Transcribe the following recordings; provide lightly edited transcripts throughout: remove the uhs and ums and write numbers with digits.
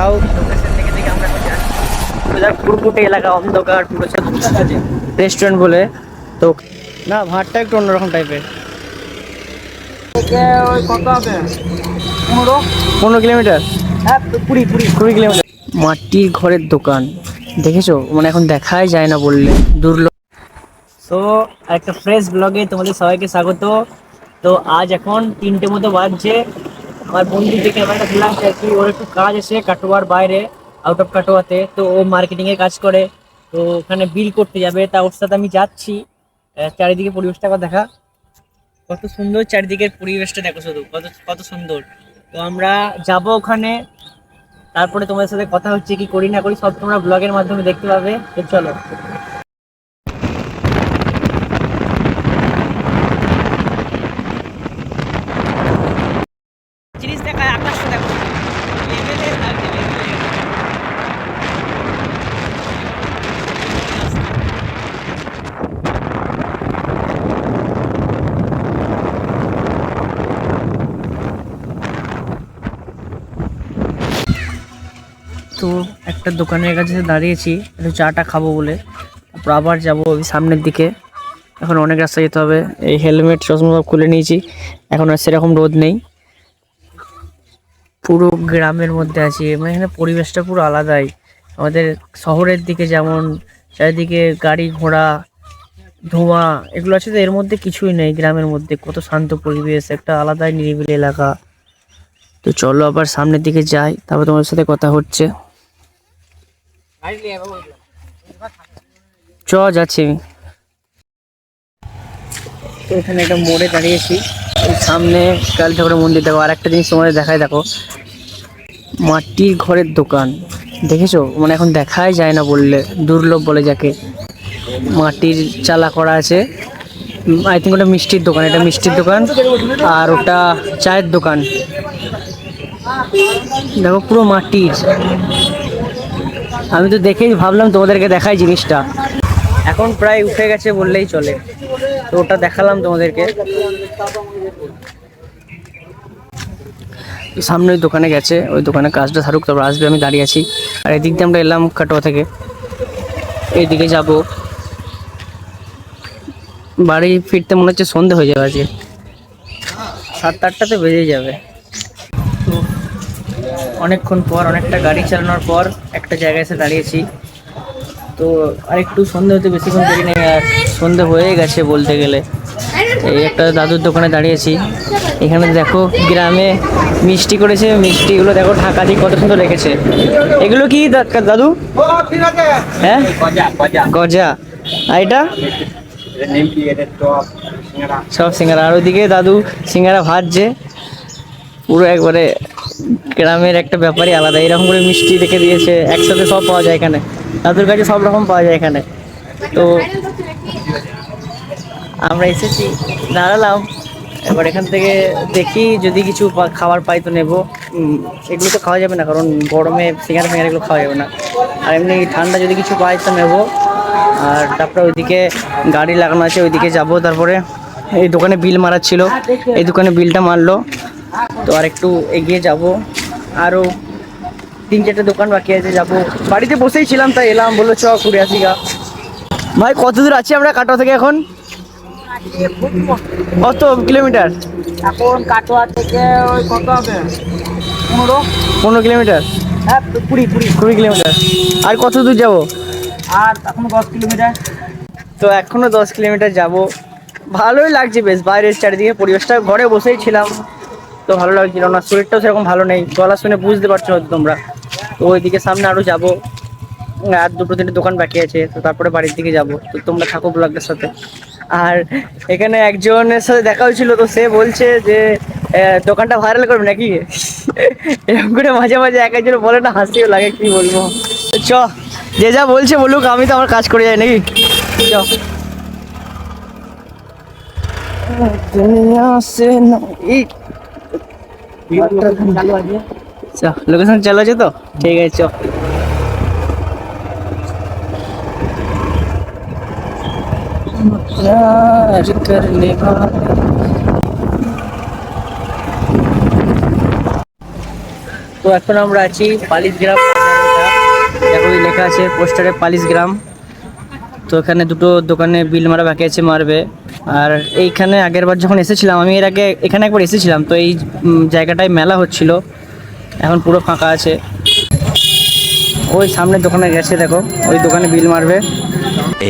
তাও লোকেশন থেকে থেকে আমরা এখন যাচ্ছি। পুরোপুটি এলাকা অন্ধকার, পুরো রেস্টুরেন্ট বলে তো না, ভাতটা একটু অন্যরকম টাইপের। কত হবে? 15 কিলোমিটার। হ্যাঁ, 20 কিলোমিটার। মাটির ঘরের দোকান দেখেছো, মানে এখন দেখাই যায় না বললে দুর্লভ। তো একটা ফ্রেশ ব্লগে তোমাদের সবাইকে স্বাগত। তো আজ এখন 3টে মতো বাজছে। আমার বন্ধু যে ক্যামেরাটা দিলাম আর কি, ওর একটু কাজ আছে কাটোয়ার বাইরে, আউট অফ কাটোয়াতে। তো ও মার্কেটিং এর কাজ করে, তো ওখানে বিল করতে যাবে, তা ওর সাথে আমি যাচ্ছি। চারিদিকে পরিবেশটা আবার দেখা, কত সুন্দর চারিদিকের পরিবেশটা দেখো, শুধু কত কত সুন্দর। তো আমরা যাব ওখানে, তারপরে তোমাদের সাথে কথা হচ্ছে, কি করি না করি সব তোমরা ব্লগের মাধ্যমে দেখতে পাবে। তো চলো। জিনিস দেখায়, আকাশটা দেখো, লেভেলে থাকবে, লেভেলে। তো একটা দোকানের কাছে দাঁড়িয়েছি, একটু চাটা খাবো বলে, তারপর আবার যাবো ওই সামনের দিকে। এখন অনেক রাস্তা যেতে হবে। এই হেলমেট চশমা সব খুলে নিয়েছি, এখন আর সেরকম রোদ নেই। পুরো গ্রামের মধ্যে আছি, মানে এখানে পরিবেশটা পুরো আলাদাই। আমাদের শহরের দিকে যেমন চারিদিকে গাড়ি ঘোড়া ধোঁয়া এগুলো আছে, তো এর মধ্যে কিছুই নেই। গ্রামের মধ্যে কত শান্ত পরিবেশ, একটা আলাদাই নিরিবিলি এলাকা। তো চলো আবার সামনের দিকে যাই, তারপর তোমার সাথে কথা হচ্ছে। যাচ্ছি আমি। তো এখানে একটা মোড়ে দাঁড়িয়েছি, ওই সামনে কালী ঠাকুরের মন্দির। দেখো, আর একটা জিনিস তোমাদের দেখাই, দেখো মাটির ঘরের দোকান দেখেছো, মানে এখন দেখাই যায় না বললে দুর্লভ বলে যাকে। মাটির চালা করা আছে। আই থিঙ্ক ওটা মিষ্টির দোকান, এটা মিষ্টির দোকান, আর ওটা চায়ের দোকান। দেখো পুরো মাটির। আমি তো দেখেই ভাবলাম তোমাদেরকে দেখাই জিনিসটা। এখন প্রায় উঠে গেছে বললেই চলে, তো ওটা দেখালাম তোমাদেরকে। সামনে ওই দোকানে গেছে, ওই দোকানে কাজটা থাকুক তারপর আসবে। আমি দাঁড়িয়ে আছি, আর এদিক দিয়ে আমরা এলাম কাটোয়া থেকে, এইদিকে যাব। বাড়ি ফিরতে মনে হচ্ছে সন্ধে হয়ে যাবে, আজকে 7-8টাতে বেজে যাবে। তো অনেকক্ষণ পর, অনেকটা গাড়ি চালানোর পর একটা জায়গায় এসে দাঁড়িয়েছি। তো আর একটু সন্ধে হতে বেশিক্ষণ দেরি নেই, আর সন্ধে হয়ে গেছে বলতে গেলে। এই একটা দাদুর দোকানে দাঁড়িয়েছি। এখানে দেখো গ্রামে মিষ্টি করেছে, মিষ্টিগুলো দেখো ঢাকা দিয়ে কত সুন্দর রেখেছে। এগুলো কি দাদু? হ্যাঁ, গজা। আর এটা সব সিঙ্গারা। আর ওইদিকে দাদু সিঙ্গারা ভাজছে। পুরো একবারে গ্রামের একটা ব্যাপারই আলাদা, এরকম করে মিষ্টি রেখে দিয়েছে, একসাথে সব পাওয়া যায় এখানে। দাদুর কাছে সব রকম পাওয়া যায় এখানে। তো আমরা এসেছি, দাঁড়ালাম। এবার এখান থেকে দেখি যদি কিছু খাবার পাই তো নেবো। এগুলো তো খাওয়া যাবে না, কারণ গরমে সিঙ্গারা ফিঙ্গারা এগুলো খাওয়া যাবে না। আর এমনি ঠান্ডা যদি কিছু পাই তো নেবো। আর তারপরে ওইদিকে গাড়ি লাগানো আছে, ওইদিকে যাবো। তারপরে এই দোকানে বিল মারার ছিল, এই দোকানে বিলটা মারলো। তো আর একটু এগিয়ে যাব, আরও 3-4টে দোকান বাকি আছে, যাবো। বাড়িতে বসেই ছিলাম, তাই এলাম, বললো চ ঘুরে আসি গা। ভাই কত দূর আছি আমরা কাটোয়া থেকে এখন? কত কিলোমিটার এখন কাটোয়া থেকে? ওই কত হবে, 15 কিলোমিটার। হ্যাঁ 20 কিলোমিটার। আর কত দূর যাবো? আর এখনো 10 কিলোমিটার। তো এখনো 10 কিলোমিটার যাব। ভালোই লাগছে বেশ, বাইরের চারিদিকে পরিবেশটা। ঘরে বসেই ছিলাম তো ভালো লাগছিল না, শরীরটাও সেরকম ভালো নেই, গলা শুনে বুঝতে পারছো হয়তো তোমরা। তো ওইদিকে সামনে আরও যাবো, আর 2-3টে দোকান বাকি আছে, তো তারপরে বাড়ির দিকে যাব। তো তোমরা থাকো ব্লগের সাথে। আর এখানে একজনের সাথে দেখা হয়েছিল, তো সে বলছে যে দোকানটা ভাইরাল করবে নাকি। এরকম করে মাঝে মাঝে এক একজন বলে না, হাসিও লাগে, কি বলবো। চ, যে যা বলছে বলুক, আমি তো আমার কাজ করে যাই নাকি। চ দুনিয়া সে লোকেশন চালু আছে তো, ঠিক আছে চ। प्यार करने वाले। তো এখন আমরা আছি পালিশ গ্রাম দেখো লেখা আছে পোস্টারে পালিশ গ্রাম। তো এখানে দুটো দোকানে বিল মারা বাকি আছে, মারবে। আর এইখানে আগের বার যখন এসেছিলাম আমি, এর আগে এখানে একবার এসেছিলাম, তো এই জায়গাটায় মেলা হচ্ছিল, এখন পুরো ফাঁকা আছে। ওই সামনের দোকানে গেছে, দেখো ওই দোকানে বিল মারবে।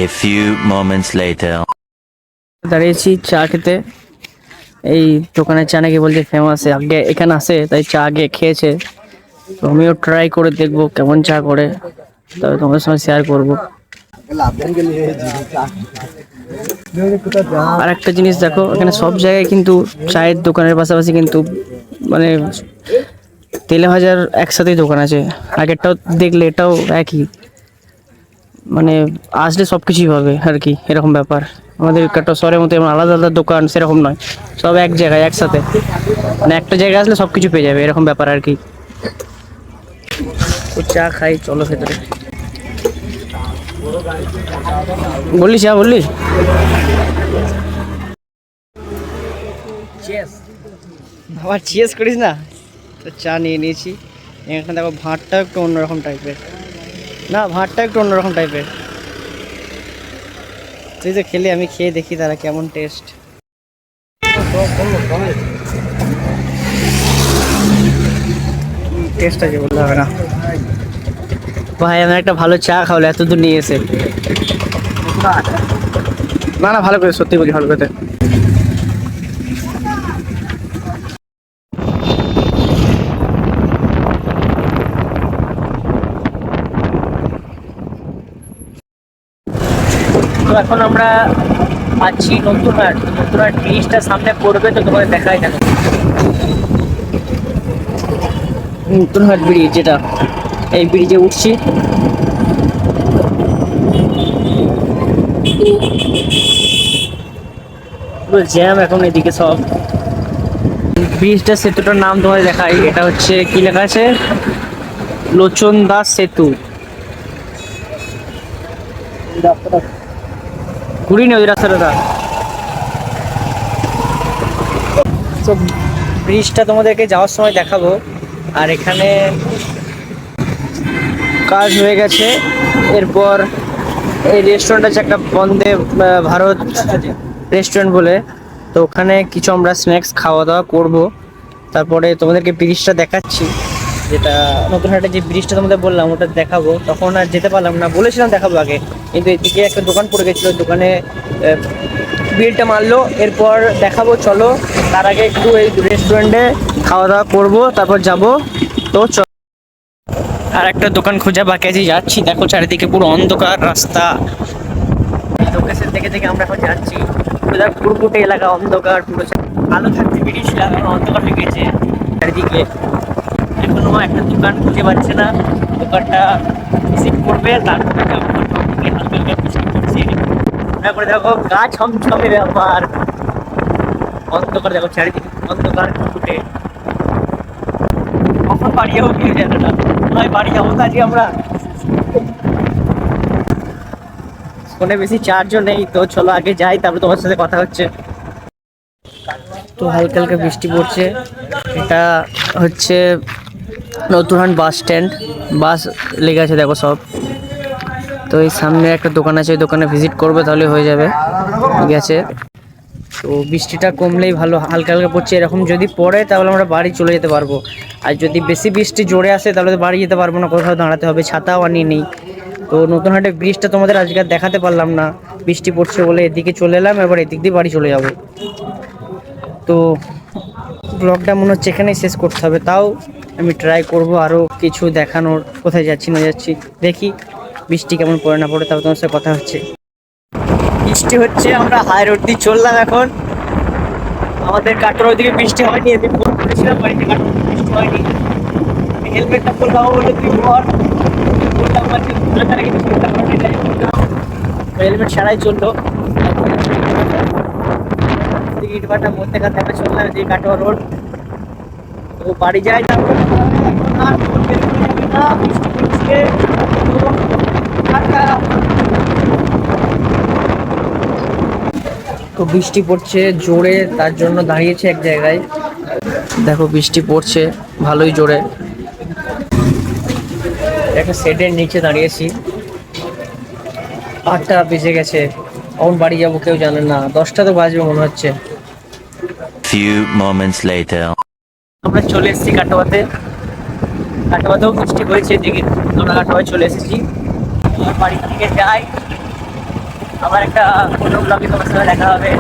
A few moments later. দাঁড়িয়েছি চা খেতে। এই দোকানের চা নাকি বলছে ফেমাস, আগে এখানে আসে তাই চা আগে খেয়েছে। তো আমিও ট্রাই করে দেখবো কেমন চা করে, তবে তোমাদের সঙ্গে শেয়ার করবো। আর একটা জিনিস দেখো, এখানে সব জায়গায় কিন্তু চায়ের দোকানের পাশাপাশি কিন্তু মানে তেলে ভাজার একসাথেই দোকান আছে। আগেরটাও দেখলে এটাও একই, মানে আসলে সব কিছুই পাবে আর কি, এরকম ব্যাপার। আমাদের একটা শহরের মতো এমন আলাদা আলাদা দোকান সেরকম নয়, সব এক জায়গায় একসাথে, মানে একটা জায়গায় আসলে সব কিছু পেয়ে যাবে, এরকম ব্যাপার আর কি। তো চা খাই, চলো ভেতরে। বললি চা বললি? আবার চিয়েস করিস না। তো চা নিয়ে নিয়েছি। এখানে দেখো ভাতটা একটু অন্যরকম টাইপের, না ভাতটা একটু অন্যরকম টাইপের। তুই তো খেলে, আমি খেয়ে দেখি তারা কেমন টেস্ট। টেস্ট আছে বলতে হবে না ভাই, আমি একটা ভালো চা খাওয়ালো এত দূর নিয়ে এসে। না না ভালো করে, সত্যি বলি ভালো করে। তো এখন আমরা আছি নতুনহাট। নতুনহাট ব্রিজটা সামনে পড়বে, তো তোমাদের দেখাই দেখো নতুনহাট ব্রিজ, যেটা এই ব্রিজে উঠছি। পুরো জ্যাম এখন এদিকে সব। ব্রিজটা সেতুটার নাম তোমাদের দেখাই, এটা হচ্ছে কি লেখা আছে, লোচন দাস সেতু। ঘুরি নি ওই রাস্তাটা। তো ব্রিজটা তোমাদেরকে যাওয়ার সময় দেখাবো। আর এখানে কাজ হয়ে গেছে, এরপর এই রেস্টুরেন্ট আছে একটা, বন্দে ভারত রেস্টুরেন্ট বলে। তো ওখানে কিছু আমরা স্ন্যাক্স খাওয়া দাওয়া করবো, তারপরে তোমাদেরকে ব্রিজটা দেখাচ্ছি। যেটা নতুনহাটে যে ব্রিজটা তোমাদের বললাম ওটা দেখাবো। তখন আর যেতে পারলাম না, বলেছিলাম দেখাবো আগে, কিন্তু এদিকে একটা দোকান পড়ে গেছিলো, দোকানে বিলটা মারলো। এরপর দেখাবো চলো, তার আগে একটু এই রেস্টুরেন্টে খাওয়া দাওয়া করবো, তারপর যাব। তো আর একটা দোকান খোঁজা বাকি আছে, যাচ্ছি। দেখো চারিদিকে পুরো অন্ধকার রাস্তা, লোকেশন থেকে থেকে আমরা এখন যাচ্ছি। পুরোপুটে এলাকা অন্ধকার, পুরো আলো থাকতে বেরিয়েছিলাম, এখন অন্ধকার হয়ে গেছে চারিদিকে। এখনো একটা দোকান খুঁজে পাচ্ছে না, দোকানটা ভিজিট করবে, তারপরে তারপরে দেখো গা ছমছমে ব্যাপার, অন্ধকার দেখো চারিদিকে অন্ধকার ফুটে। কখন বাড়ি যাবো কেউ জানে না, নয় বাড়ি যাবো তো আজকে আমরা। ফোনে বেশি চার্জও নেই, তো চলো আগে যাই, তারপরে তোমার সাথে কথা হচ্ছে। তো হালকা হালকা বৃষ্টি পড়ছে। এটা হচ্ছে নতুনহাট বাস স্ট্যান্ড, বাস লেগে আছে দেখো সব। তো এই সামনে একটা দোকান আছে, ওই দোকানে ভিজিট করবে, তাহলে হয়ে যাবে। গেছে। তো বৃষ্টিটা কমলেই ভালো, হালকা হালকা পড়ছে, এরকম যদি পড়ে তাহলে আমরা বাড়ি চলে যেতে পারবো। আর যদি বেশি বৃষ্টি জোরে আসে তাহলে তো বাড়ি যেতে পারবো না, কোথাও দাঁড়াতে হবে, ছাতাও আনিয়ে নেই। তো নতুনহাটের ব্রিজটা তোমাদের আজকে আর দেখাতে পারলাম না, বৃষ্টি পড়ছে বলে এদিকে চলে এলাম, এবার এদিক দিয়ে বাড়ি চলে যাব। তো ব্লগটা মনে হচ্ছে এখানেই শেষ করতে হবে, তাও আমি ট্রাই করব আরও কিছু দেখানোর, কোথায় যাচ্ছি না যাচ্ছি দেখি, বৃষ্টি কেমন পড়ে না পড়ে, তাও তোমার সাথে কথা হচ্ছে। বৃষ্টি হচ্ছে, আমরা হাই রোড দিয়ে চললাম এখন। আমাদের কাটোর ওইদিকে বৃষ্টি হয়নি, আমি ফোন করেছিলাম বাড়িতে, কাটোর বৃষ্টি হয়নি। হেলমেটটা খুললাম বলে তুই ঘর বললাম, হেলমেট ছাড়াই চললো। ইট ভাটা মধ্যে দেখা চললাম, যে কাটোয়া রোড। তো বাড়ি যাই, তারপর তো বৃষ্টি পড়ছে জোরে, তার জন্য দাঁড়িয়েছে এক জায়গায়। দেখো বৃষ্টি পড়ছে ভালোই জোরে, একটা শেডের নিচে দাঁড়িয়েছি, 8টা বেজে গেছে, কখন বাড়ি যাবো কেউ জানে না, 10টা তো বাজবে মনে হচ্ছে। Few moments later. আমরা চলে এসেছি কাটোয়াতে, কাটোয়াতেও বৃষ্টি হয়েছে এদিকে, আমরা কাটোয়ায় চলে এসেছি। এবার বাড়ি থেকে যাই, আবার একটা কোনো ব্লগে তোমার সাথে দেখা হবে।